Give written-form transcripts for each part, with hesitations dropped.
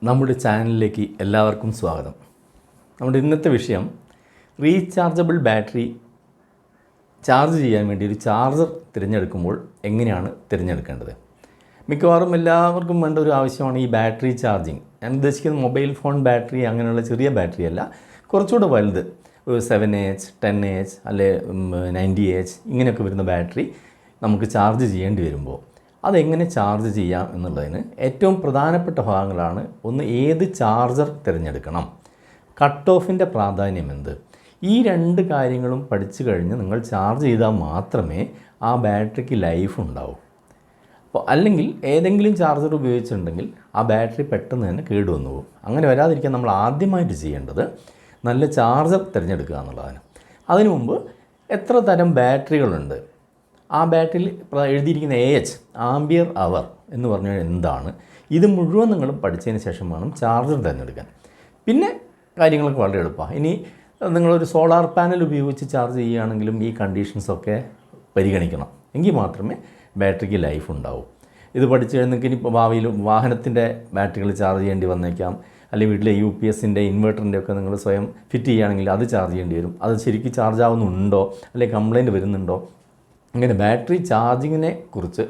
നമ്മുടെ ചാനലിലേക്ക് എല്ലാവർക്കും സ്വാഗതം. നമ്മുടെ ഇന്നത്തെ വിഷയം റീചാർജബിൾ ബാറ്ററി ചാർജ് ചെയ്യാൻ വേണ്ടി ഒരു ചാർജർ തിരഞ്ഞെടുക്കുമ്പോൾ എങ്ങനെയാണ് തിരഞ്ഞെടുക്കേണ്ടത്. മിക്കവാറും എല്ലാവർക്കും വേണ്ട ഒരു ആവശ്യമാണ് ഈ ബാറ്ററി ചാർജിങ്. ഞാൻ ഉദ്ദേശിക്കുന്നത് മൊബൈൽ ഫോൺ ബാറ്ററി, അങ്ങനെയുള്ള ചെറിയ ബാറ്ററി അല്ല, കുറച്ചുകൂടെ വലുത്, ഒരു 7Ah 10Ah അല്ലെ 90Ah ഇങ്ങനെയൊക്കെ വരുന്ന ബാറ്ററി നമുക്ക് ചാർജ് ചെയ്യേണ്ടി വരുമ്പോൾ അതെങ്ങനെ ചാർജ് ചെയ്യാം എന്നുള്ളതിന് ഏറ്റവും പ്രധാനപ്പെട്ട ഭാഗങ്ങളാണ്. ഒന്ന്, ഏത് ചാർജർ തിരഞ്ഞെടുക്കണം, കട്ട് ഓഫിൻ്റെ പ്രാധാന്യം എന്ത്, ഈ രണ്ട് കാര്യങ്ങളും പഠിച്ചു കഴിഞ്ഞ് നിങ്ങൾ ചാർജ് ചെയ്താൽ മാത്രമേ ആ ബാറ്ററിക്ക് ലൈഫ് ഉണ്ടാവൂ. അപ്പോൾ അല്ലെങ്കിൽ ഏതെങ്കിലും ചാർജർ ഉപയോഗിച്ചിട്ടുണ്ടെങ്കിൽ ആ ബാറ്ററി പെട്ടെന്ന് തന്നെ കേടുവന്നു പോകും. അങ്ങനെ വരാതിരിക്കാൻ നമ്മൾ ആദ്യമായിട്ട് ചെയ്യേണ്ടത് നല്ല ചാർജർ തിരഞ്ഞെടുക്കുക എന്നുള്ളതാണ്. അതിനു മുമ്പ് എത്ര തരം ബാറ്ററികളുണ്ട്, ആ ബാറ്ററിയിൽ എഴുതിയിരിക്കുന്ന AH ആംബിയർ അവർ എന്ന് പറഞ്ഞാൽ എന്താണ്, ഇത് മുഴുവൻ നിങ്ങൾ പഠിച്ചതിന് ശേഷം വേണം ചാർജർ തിരഞ്ഞെടുക്കാൻ. പിന്നെ കാര്യങ്ങളൊക്കെ വളരെ എളുപ്പമാണ്. ഇനി നിങ്ങളൊരു സോളാർ പാനൽ ഉപയോഗിച്ച് ചാർജ് ചെയ്യുകയാണെങ്കിലും ഈ കണ്ടീഷൻസൊക്കെ പരിഗണിക്കണം. എങ്കിൽ മാത്രമേ ബാറ്ററിക്ക് ലൈഫ് ഉണ്ടാവൂ. ഇത് പഠിച്ചു കഴിഞ്ഞാൽ നിങ്ങൾക്ക് ഇനിയിപ്പോൾ ഭാവിയിൽ വാഹനത്തിൻ്റെ ബാറ്ററികൾ ചാർജ് ചെയ്യേണ്ടി വന്നേക്കാം, അല്ലെങ്കിൽ വീട്ടിലെ UPSൻ്റെ ഇൻവെർട്ടറിൻ്റെ ഒക്കെ നിങ്ങൾ സ്വയം ഫിറ്റ് ചെയ്യുകയാണെങ്കിൽ അത് ചാർജ് ചെയ്യേണ്ടി വരും. അത് ശരിക്കും ചാർജ് ആവുന്നുണ്ടോ അല്ലെങ്കിൽ കംപ്ലയിൻറ്റ് വരുന്നുണ്ടോ, അങ്ങനെ ബാറ്ററി ചാർജിങ്ങിനെ കുറിച്ച്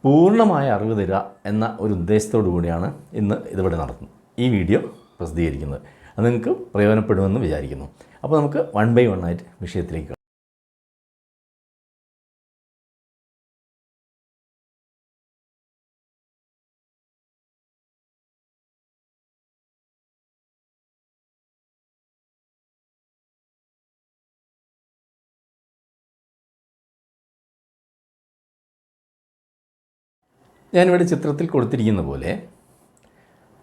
പൂർണ്ണമായ അറിവ് തരിക എന്ന ഒരു ഉദ്ദേശത്തോടു കൂടിയാണ് ഇന്ന് ഇതിവിടെ നടത്തുന്നത്, ഈ വീഡിയോ പ്രസിദ്ധീകരിക്കുന്നത്. അത് നിങ്ങൾക്ക് പ്രയോജനപ്പെടുമെന്ന് വിചാരിക്കുന്നു. അപ്പോൾ നമുക്ക് 1 by 1 ആയിട്ട് വിഷയത്തിലേക്ക്. ഞാനിവിടെ ചിത്രത്തിൽ കൊടുത്തിരിക്കുന്ന പോലെ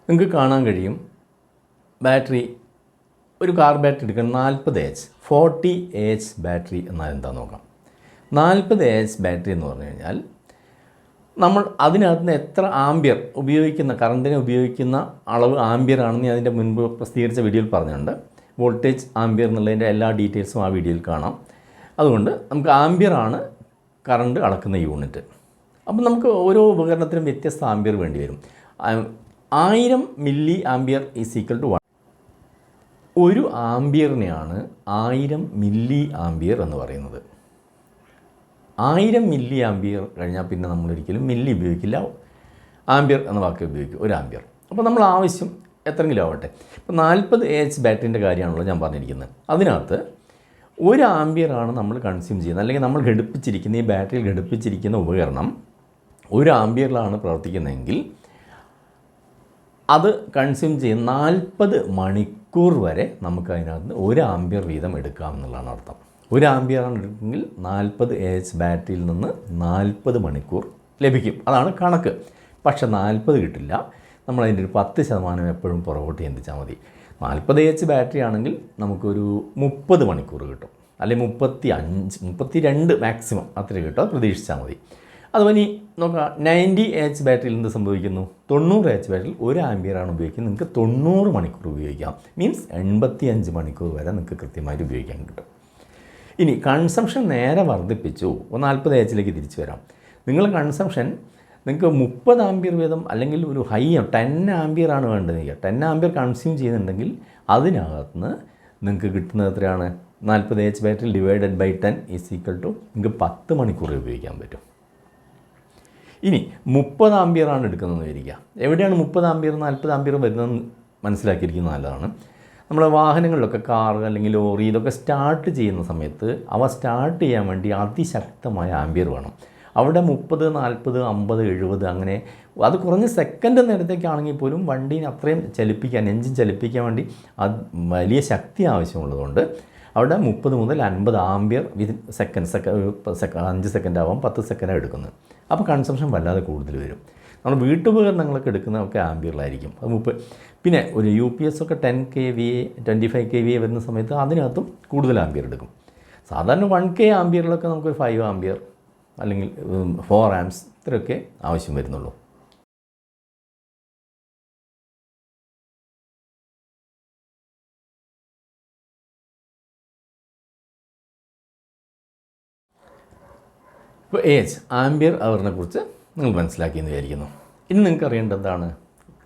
നിങ്ങൾക്ക് കാണാൻ കഴിയും. ബാറ്ററി, ഒരു കാർ ബാറ്ററി എടുക്കണം, 40Ah 40Ah ബാറ്ററി എന്നാൽ എന്താ നോക്കാം. 40Ah ബാറ്ററി എന്ന് പറഞ്ഞു കഴിഞ്ഞാൽ നമ്മൾ അതിനകത്ത് നിന്ന് എത്ര ആംബിയർ ഉപയോഗിക്കുന്ന, കറണ്ടിനെ ഉപയോഗിക്കുന്ന അളവ് ആംബിയർ ആണെന്ന് ഞാൻ അതിൻ്റെ മുൻപ് പ്രസിദ്ധീകരിച്ച വീഡിയോയിൽ പറഞ്ഞിട്ടുണ്ട്. വോൾട്ടേജ് ആംബിയർ എന്നുള്ളതിൻ്റെ എല്ലാ ഡീറ്റെയിൽസും ആ വീഡിയോയിൽ കാണാം. അതുകൊണ്ട് നമുക്ക് ആംബിയർ ആണ് കറണ്ട് അളക്കുന്ന യൂണിറ്റ്. അപ്പം നമുക്ക് ഓരോ ഉപകരണത്തിനും വ്യത്യസ്ത ആംബിയർ വേണ്ടി വരും. 1000 milli ampere is equal to 1. ഒരു ആംബിയറിനെയാണ് 1000 മില്ലി ആംബിയർ എന്ന് പറയുന്നത്. 1000 മില്ലി ആംബിയർ കഴിഞ്ഞാൽ പിന്നെ നമ്മളൊരിക്കലും മില്ലി ഉപയോഗിക്കില്ല, ആംബിയർ എന്ന വാക്ക് ഉപയോഗിക്കും, ഒരു ആംബിയർ. അപ്പോൾ നമ്മൾ ആവശ്യം എത്രയെങ്കിലും ആവട്ടെ. ഇപ്പോൾ 40Ah ബാറ്ററിൻ്റെ കാര്യമാണല്ലോ ഞാൻ പറഞ്ഞിരിക്കുന്നത്. അതിനകത്ത് 1 ആംബിയറാണ് നമ്മൾ കൺസ്യൂം ചെയ്യുന്നത്, അല്ലെങ്കിൽ നമ്മൾ ഘടിപ്പിച്ചിരിക്കുന്ന ഈ ബാറ്ററിയിൽ ഘടിപ്പിച്ചിരിക്കുന്ന ഉപകരണം 1 ആംബിയറിലാണ് പ്രവർത്തിക്കുന്നതെങ്കിൽ അത് കൺസ്യൂം ചെയ്യുന്ന 40 മണിക്കൂർ വരെ നമുക്ക് അതിനകത്ത് 1 ആംബിയർ വീതം എടുക്കാം എന്നുള്ളതാണ് അർത്ഥം. 1 ആംബിയറാണ് എടുക്കുമെങ്കിൽ 40Ah ബാറ്ററിയിൽ നിന്ന് 40 മണിക്കൂർ ലഭിക്കും. അതാണ് കണക്ക്. പക്ഷേ 40 കിട്ടില്ല. നമ്മളതിൻ്റെ ഒരു 10% എപ്പോഴും പുറകോട്ട് ചിന്തിച്ചാൽ മതി. 40Ah ബാറ്ററി ആണെങ്കിൽ നമുക്കൊരു 30 മണിക്കൂർ കിട്ടും, അല്ലെങ്കിൽ 35 32 മാക്സിമം അത്ര കിട്ടും, പ്രതീക്ഷിച്ചാൽ മതി. അതുപോലെ ഇനി നോക്കുക, 90Ah ബാറ്ററിയിൽ എന്ത് സംഭവിക്കുന്നു, 90Ah ബാറ്ററിയിൽ 1 ആംബിയറാണ് ഉപയോഗിക്കുന്നത്, നിങ്ങൾക്ക് 90 മണിക്കൂർ ഉപയോഗിക്കാം. മീൻസ് 85 മണിക്കൂർ വരെ നിങ്ങൾക്ക് കൃത്യമായിട്ട് ഉപയോഗിക്കാൻ കിട്ടും. ഇനി കൺസംഷൻ നേരെ വർദ്ധിപ്പിച്ചു, 40Ah തിരിച്ചു വരാം. നിങ്ങൾ കൺസംഷൻ നിങ്ങൾക്ക് 30 ആംബിയർ വീതം അല്ലെങ്കിൽ ഒരു ഹൈ 10 ആംബിയറാണ് വേണ്ടത്. 10 ആംബിയർ കൺസ്യൂം ചെയ്യുന്നുണ്ടെങ്കിൽ അതിനകത്ത് നിന്ന് നിങ്ങൾക്ക് കിട്ടുന്നത് എത്രയാണ്, 40Ah battery divided by 10 is equal to നിങ്ങൾക്ക് 10 മണിക്കൂർ ഉപയോഗിക്കാൻ പറ്റും. ഇനി 30 ആംബിയറാണ് എടുക്കുന്നതെന്ന് വിചാരിക്കുക. എവിടെയാണ് 30 ആംബിയർ 40 ആംബിയർ വരുന്നതെന്ന് മനസ്സിലാക്കിയിരിക്കുന്നത് നല്ലതാണ്. നമ്മൾ വാഹനങ്ങളിലൊക്കെ, കാർ അല്ലെങ്കിൽ ലോറി, ഇതൊക്കെ സ്റ്റാർട്ട് ചെയ്യുന്ന സമയത്ത് അവ സ്റ്റാർട്ട് ചെയ്യാൻ വേണ്ടി അതിശക്തമായ ആംബിയർ വേണം. അവിടെ 30, 40, 50, 70 അങ്ങനെ അത് കുറഞ്ഞ സെക്കൻഡ് നേരത്തേക്കാണെങ്കിൽ പോലും വണ്ടീനെ അത്രയും ചലിപ്പിക്കാൻ, എൻജിൻ ചലിപ്പിക്കാൻ വേണ്ടി അത് വലിയ ശക്തി ആവശ്യമുള്ളതുകൊണ്ട് അവിടെ 30 മുതൽ 50 ആംബിയർ വിതിൻ സെക്കൻഡ് 5 സെക്കൻഡ് ആവാം, 10 സെക്കൻഡാണ് എടുക്കുന്നത്. അപ്പോൾ കൺസംഷൻ വല്ലാതെ കൂടുതൽ വരും. നമ്മൾ വീട്ടുപകരണങ്ങളൊക്കെ എടുക്കുന്നതൊക്കെ ആംബിയറിലായിരിക്കും. അത് 30. പിന്നെ ഒരു UPS ഒക്കെ 10 kVA 25 kVA വരുന്ന സമയത്ത് അതിനകത്തും കൂടുതൽ ആംബിയർ എടുക്കും. സാധാരണ 1K ആംബിയറിലൊക്കെ നമുക്കൊരു 5 ആംബിയർ അല്ലെങ്കിൽ 4 amps ഇത്രയൊക്കെ ആവശ്യം വരുന്നുള്ളൂ. ഇപ്പോൾ ആംബിയർ അവറിനെ കുറിച്ച് നിങ്ങൾ മനസ്സിലാക്കിയെന്ന് വിചാരിക്കുന്നു. ഇനി നിങ്ങൾക്ക് അറിയേണ്ടത് എന്താണ്,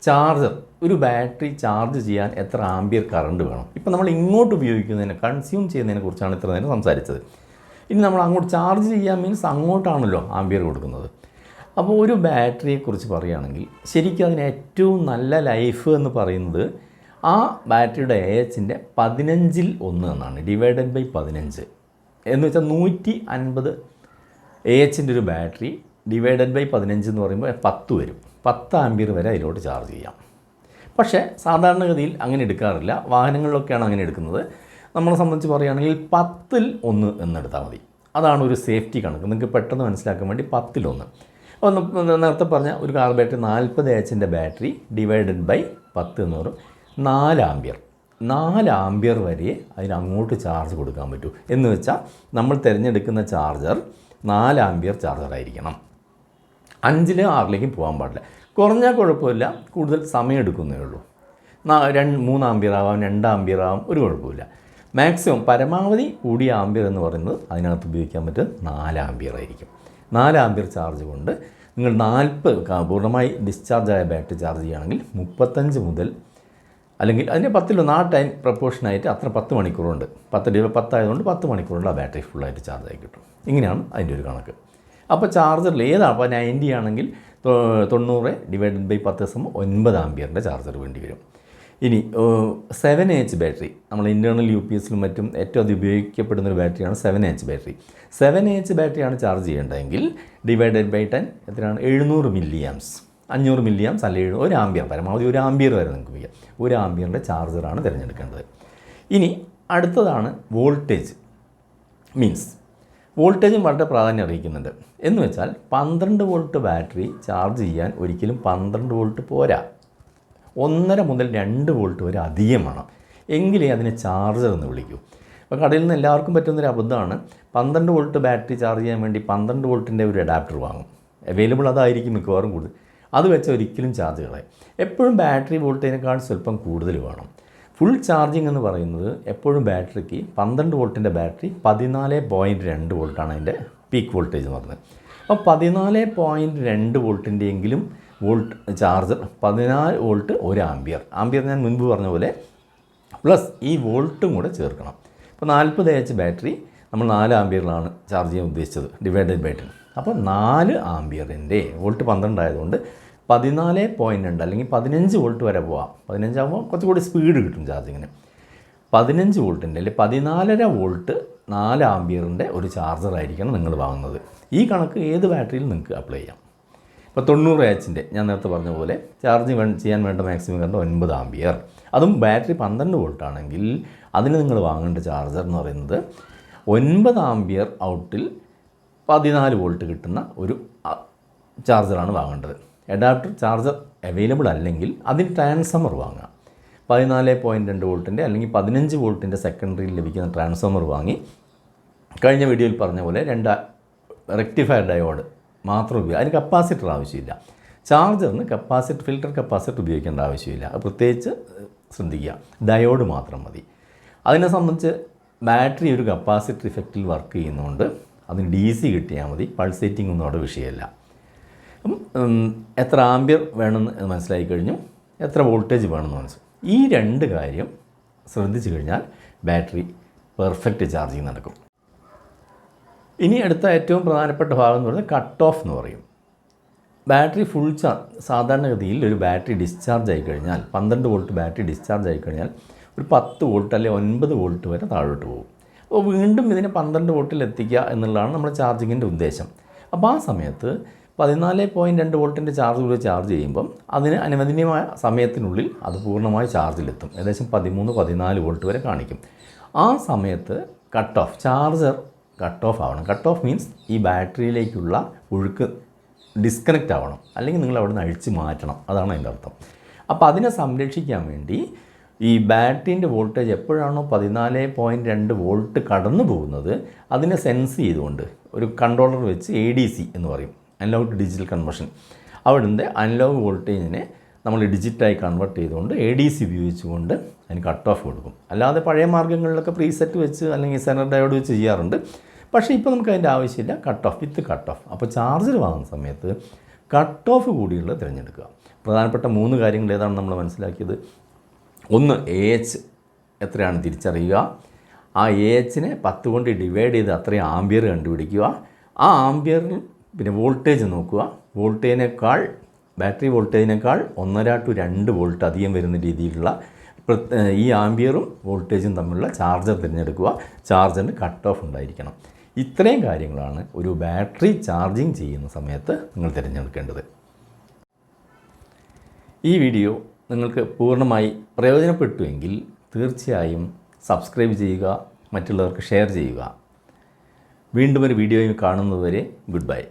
ചാർജർ ഒരു ബാറ്ററി ചാർജ് ചെയ്യാൻ എത്ര ആംപിയർ കറണ്ട് വേണം? ഇപ്പോൾ നമ്മൾ ഇങ്ങോട്ട് ഉപയോഗിക്കുന്നതിന് കൺസ്യൂം ചെയ്യുന്നതിനെ കുറിച്ചാണ് ഇത്ര നേരം സംസാരിച്ചത്. ഇനി നമ്മൾ അങ്ങോട്ട് ചാർജ് ചെയ്യാൻ മീൻസ് അങ്ങോട്ടാണല്ലോ ആംപിയർ കൊടുക്കുന്നത്. അപ്പോൾ ഒരു ബാറ്ററിയെക്കുറിച്ച് പറയുകയാണെങ്കിൽ ശരിക്കും അതിന് ഏറ്റവും നല്ല ലൈഫ് എന്ന് പറയുന്നത് ആ ബാറ്ററിയുടെ AHൻ്റെ 15/1 എന്നാണ്, ഡിവൈഡഡ് ബൈ 15 എന്ന് വെച്ചാൽ 150 AHൻ്റെ ഒരു ബാറ്ററി ഡിവൈഡഡ് ബൈ 15 എന്ന് പറയുമ്പോൾ 10 വരും. 10 ആംപിയർ വരെ അതിലോട്ട് ചാർജ് ചെയ്യാം. പക്ഷേ സാധാരണഗതിയിൽ അങ്ങനെ എടുക്കാറില്ല, വാഹനങ്ങളിലൊക്കെയാണ് അങ്ങനെ എടുക്കുന്നത്. നമ്മളെ സംബന്ധിച്ച് പറയുകയാണെങ്കിൽ 10/1 എന്നെടുത്താൽ മതി. അതാണ് ഒരു സേഫ്റ്റി കണക്ക്, നിങ്ങൾക്ക് പെട്ടെന്ന് മനസ്സിലാക്കാൻ വേണ്ടി 10/1. അപ്പോൾ നേരത്തെ പറഞ്ഞ ഒരു കാർ ബാറ്ററി 40 AHൻ്റെ ബാറ്ററി ഡിവൈഡഡ് ബൈ 10 എന്ന് പറയും 4 ആംപിയർ. 4 ആംപിയർ വരെ അതിന് അങ്ങോട്ട് ചാർജ് കൊടുക്കാൻ പറ്റൂ. എന്ന് വെച്ചാൽ നമ്മൾ തിരഞ്ഞെടുക്കുന്ന ചാർജർ 4 ആംപിയർ ചാർജറായിരിക്കണം. 5-6 പോകാൻ പാടില്ല. കുറഞ്ഞാൽ കുഴപ്പമില്ല, കൂടുതൽ സമയം എടുക്കുന്നേ ഉള്ളൂ. 3 ആംപിയർ ആവാം, 2 ആംപിയർ ആവാം, ഒരു കുഴപ്പമില്ല. മാക്സിമം പരമാവധി കൂടിയ ആംപിയർ എന്ന് പറയുന്നത് അതിനകത്ത് ഉപയോഗിക്കാൻ പറ്റുന്നത് 4 ആംപിയർ ആയിരിക്കും. 4 ആംപിയർ ചാർജ് കൊണ്ട് നിങ്ങൾ 40 പൂർണ്ണമായി ഡിസ്ചാർജായ ബാറ്ററി ചാർജ് ചെയ്യുകയാണെങ്കിൽ 35 മുതൽ, അല്ലെങ്കിൽ അതിൻ്റെ 10/1 ആ ടൈം പ്രപ്പോർഷനായിട്ട് അത്ര 10 മണിക്കൂറുണ്ട്. 10 ആയതുകൊണ്ട് 10 മണിക്കൂറുണ്ട് ആ ബാറ്ററി ഫുള്ളായിട്ട് ചാർജായി കിട്ടും. ഇങ്ങനെയാണ് അതിൻ്റെ ഒരു കണക്ക്. അപ്പോൾ ചാർജറിൽ ഏതാണ്, അപ്പോൾ 90 ആണെങ്കിൽ 90 ഡിവൈഡഡ് ബൈ 10 9 ആംപിയറിൻ്റെ ചാർജർ വേണ്ടി വരും. ഇനി 7H ബാറ്ററി, നമ്മൾ ഇൻറ്റേർണൽ UPSലും മറ്റും ഏറ്റവും അധികം ഉപയോഗിക്കപ്പെടുന്നൊരു ബാറ്ററിയാണ് 7H ബാറ്ററി. 7H ബാറ്ററിയാണ് ചാർജ് ചെയ്യേണ്ടതെങ്കിൽ ഡിവൈഡഡ് ബൈ 10 എത്രയാണ്? 700 മില്ലി ആംസ്. 500 മില്ലി ആംസ് അല്ലെങ്കിൽ 1 ആംപിയർ, പരമാവധി 1 ആംപിയർ വരെ നിങ്ങൾക്ക് ഉപയോഗിക്കാം. 1 ആംപിയറിൻ്റെ ചാർജറാണ് തിരഞ്ഞെടുക്കേണ്ടത്. ഇനി അടുത്തതാണ് വോൾട്ടേജ്. മീൻസ് വോൾട്ടേജും വളരെ പ്രാധാന്യം അറിയിക്കുന്നുണ്ട്. എന്ന് വെച്ചാൽ 12 വോൾട്ട് ബാറ്ററി ചാർജ് ചെയ്യാൻ ഒരിക്കലും 12 വോൾട്ട് പോരാ. 1.5 മുതൽ 2 വോൾട്ട് വരെ അധികം വേണം, എങ്കിലേ അതിനെ ചാർജർ എന്ന് വിളിക്കൂ. അപ്പോൾ കടയിൽ നിന്ന് എല്ലാവർക്കും പറ്റുന്നൊരു അബദ്ധമാണ് 12 വോൾട്ട് ബാറ്ററി ചാർജ് ചെയ്യാൻ വേണ്ടി 12 വോൾട്ടിൻ്റെ ഒരു അഡാപ്റ്റർ വാങ്ങും. അവൈലബിൾ അതായിരിക്കും മിക്കവാറും കൂടുതൽ. അത് വെച്ച് ഒരിക്കലും ചാർജ് കളയും. എപ്പോഴും ബാറ്ററി വോൾട്ടേജിനേക്കാൾ സ്വല്പം കൂടുതൽ വേണം. ഫുൾ ചാർജിങ് എന്ന് പറയുന്നത് എപ്പോഴും ബാറ്ററിക്ക് 12 വോൾട്ടിൻ്റെ ബാറ്ററി 14.2 വോൾട്ടാണ് അതിൻ്റെ പീക്ക് വോൾട്ടേജ് എന്ന് പറയുന്നത്. അപ്പോൾ 14.2 വോൾട്ടിൻ്റെയെങ്കിലും volt charger 14 volt 1 ampere. Ampere ഞാൻ മുൻപ് പറഞ്ഞ പോലെ പ്ലസ് ഈ വോൾട്ടും കൂടെ ചേർക്കണം. ഇപ്പോൾ 40 AH ബാറ്ററി നമ്മൾ 4 ആംപിയറിലാണ് ചാർജ് ചെയ്യാൻ ഉദ്ദേശിച്ചത് ഡിവൈഡഡ് ബൈ 10. അപ്പോൾ 4 ആംപിയറിൻ്റെ വോൾട്ട് 12 ആയതുകൊണ്ട് 14.2 അല്ലെങ്കിൽ 15 വോൾട്ട് വരെ പോവാം. 15 ആകുമ്പോൾ കുറച്ചുകൂടി സ്പീഡ് കിട്ടും ചാർജിങ്ങിന്. 15 വോൾട്ടിൻ്റെ അല്ലെങ്കിൽ 14.5 വോൾട്ട് 4 ആംപിയറിൻ്റെ ഒരു ചാർജറായിരിക്കണം നിങ്ങൾ വാങ്ങുന്നത്. ഈ കണക്ക് ഏത് ബാറ്ററിയിൽ നിങ്ങൾക്ക് അപ്ലൈ ചെയ്യാം. ഇപ്പോൾ 90 AHൻ്റെ ഞാൻ നേരത്തെ പറഞ്ഞ പോലെ ചാർജ് ചെയ്യാൻ വേണ്ട മാക്സിമം കറണ്ട് 9 ആംപിയർ. അതും ബാറ്ററി 12 വോൾട്ട് ആണെങ്കിൽ അതിന് നിങ്ങൾ വാങ്ങേണ്ട ചാർജർ എന്ന് പറയുന്നത് 9 ആംപിയർ ഔട്ടിൽ 14 വോൾട്ട് കിട്ടുന്ന ഒരു ചാർജറാണ് വാങ്ങേണ്ടത്. അഡാപ്റ്റർ ചാർജർ അവൈലബിൾ അല്ലെങ്കിൽ അതിന് ട്രാൻസ്ഫോമർ വാങ്ങാം. 14.2 വോൾട്ടിൻ്റെ അല്ലെങ്കിൽ 15 വോൾട്ടിൻ്റെ സെക്കൻഡറിയിൽ ലഭിക്കുന്ന ട്രാൻസ്ഫോമർ വാങ്ങി കഴിഞ്ഞ വീഡിയോയിൽ പറഞ്ഞ പോലെ 2 റെക്ടിഫയർ ഡയോഡ് മാത്രം ഉപയോഗിക്കുക. അതിന് കപ്പാസിറ്റർ ആവശ്യമില്ല. ചാർജറിന് ഫിൽറ്റർ കപ്പാസിറ്റർ ഉപയോഗിക്കേണ്ട ആവശ്യമില്ല. അത് പ്രത്യേകിച്ച് ശ്രദ്ധിക്കുക, ഡയോഡ് മാത്രം മതി. അതിനെ സംബന്ധിച്ച് ബാറ്ററി ഒരു കപ്പാസിറ്റർ ഇഫക്റ്റിൽ വർക്ക് ചെയ്യുന്നതുകൊണ്ട് അതിന് DC കിട്ടിയാൽ മതി. പൾസേറ്റിംഗ് ഒന്നും അവിടെ വിഷയമല്ല. എത്ര ആംപിയർ വേണമെന്ന് മനസ്സിലായി കഴിഞ്ഞു, എത്ര വോൾട്ടേജ് വേണമെന്ന് മനസ്സിലായി. ഈ 2 കാര്യം ശ്രദ്ധിച്ചു കഴിഞ്ഞാൽ ബാറ്ററി പെർഫെക്റ്റ് ചാർജിങ് നടക്കും. ഇനി അടുത്ത ഏറ്റവും പ്രധാനപ്പെട്ട ഭാഗം എന്ന് പറയുന്നത് കട്ട് ഓഫ് എന്ന് പറയും. ബാറ്ററി ഫുൾ സാധാരണഗതിയിൽ ഒരു ബാറ്ററി ഡിസ്ചാർജ് ആയിക്കഴിഞ്ഞാൽ 12 വോൾട്ട് ബാറ്ററി ഡിസ്ചാർജ് ആയിക്കഴിഞ്ഞാൽ ഒരു 10 വോൾട്ട് അല്ലെങ്കിൽ 9 വോൾട്ട് വരെ താഴോട്ട് പോകും. അപ്പോൾ വീണ്ടും ഇതിനെ 12 വോൾട്ടിൽ എത്തിക്കുക എന്നുള്ളതാണ് നമ്മുടെ ചാർജിങ്ങിൻ്റെ ഉദ്ദേശം. അപ്പോൾ ആ സമയത്ത് 14.2 വോൾട്ടിൻ്റെ ചാർജ് കൂടി ചാർജ് ചെയ്യുമ്പം അതിന് അനുവദനീയമായ സമയത്തിനുള്ളിൽ അത് പൂർണ്ണമായി ചാർജിലെത്തും. ഏകദേശം 13-14 വോൾട്ട് വരെ കാണിക്കും. ആ സമയത്ത് ചാർജർ കട്ട് ഓഫ് ആവണം. കട്ട് ഓഫ് മീൻസ് ഈ ബാറ്ററിയിലേക്കുള്ള ഒഴുക്ക് ഡിസ്കണക്റ്റ് ആവണം, അല്ലെങ്കിൽ നിങ്ങൾ അവിടെ നിന്ന് അഴിച്ച് മാറ്റണം. അതാണ് അതിൻ്റെ അർത്ഥം. അപ്പോൾ അതിനെ സംരക്ഷിക്കാൻ വേണ്ടി ഈ ബാറ്ററീൻ്റെ വോൾട്ടേജ് എപ്പോഴാണോ 14.2 വോൾട്ട് കടന്നു പോകുന്നത് അതിനെ സെൻസ് ചെയ്തുകൊണ്ട് ഒരു കൺട്രോളർ വെച്ച് ADC എന്ന് പറയും, അനലോഗ് ടു ഡിജിറ്റൽ കൺവേർഷൻ. അവിടുന്ന് അനലോഗ് വോൾട്ടേജിനെ നമ്മൾ ഡിജിറ്റായി കൺവേർട്ട് ചെയ്തുകൊണ്ട് ADC ഉപയോഗിച്ചുകൊണ്ട് അതിന് കട്ട് ഓഫ് കൊടുക്കും. അല്ലാതെ പഴയ മാർഗ്ഗങ്ങളിലൊക്കെ പ്രീസെറ്റ് വെച്ച് അല്ലെങ്കിൽ സെനർ ഡയോഡ് വെച്ച് ചെയ്യാറുണ്ട്. പക്ഷേ ഇപ്പോൾ നമുക്ക് അതിൻ്റെ ആവശ്യമില്ല. വിത്ത് കട്ട് ഓഫ്. അപ്പോൾ ചാർജർ വാങ്ങുന്ന സമയത്ത് കട്ട് ഓഫ് കൂടിയുള്ളത് തിരഞ്ഞെടുക്കുക. പ്രധാനപ്പെട്ട 3 കാര്യങ്ങൾ ഏതാണ് നമ്മൾ മനസ്സിലാക്കിയത്? ഒന്ന്, AH എത്രയാണ് തിരിച്ചറിയുക. ആ AHനെ 10 കൊണ്ട് ഡിവൈഡ് ചെയ്ത് അത്രയും ആംബിയർ കണ്ടുപിടിക്കുക. ആ ആംബിയറിൽ പിന്നെ വോൾട്ടേജ് നോക്കുക. ബാറ്ററി വോൾട്ടേജിനേക്കാൾ 1.5 to 2 വോൾട്ട് അധികം വരുന്ന രീതിയിലുള്ള ഈ ആംബിയറും വോൾട്ടേജും തമ്മിലുള്ള ചാർജർ തിരഞ്ഞെടുക്കുക. ചാർജറിന് കട്ട് ഓഫ് ഉണ്ടായിരിക്കണം. ഇത്രയും കാര്യങ്ങളാണ് ഒരു ബാറ്ററി ചാർജിങ് ചെയ്യുന്ന സമയത്ത് നിങ്ങൾ തിരഞ്ഞെടുക്കേണ്ടത്. ഈ വീഡിയോ നിങ്ങൾക്ക് പൂർണ്ണമായി പ്രയോജനപ്പെട്ടുവെങ്കിൽ തീർച്ചയായും സബ്സ്ക്രൈബ് ചെയ്യുക, മറ്റുള്ളവർക്ക് ഷെയർ ചെയ്യുക. വീണ്ടും ഒരു വീഡിയോയിൽ കാണുന്നതുവരെ ഗുഡ് ബൈ.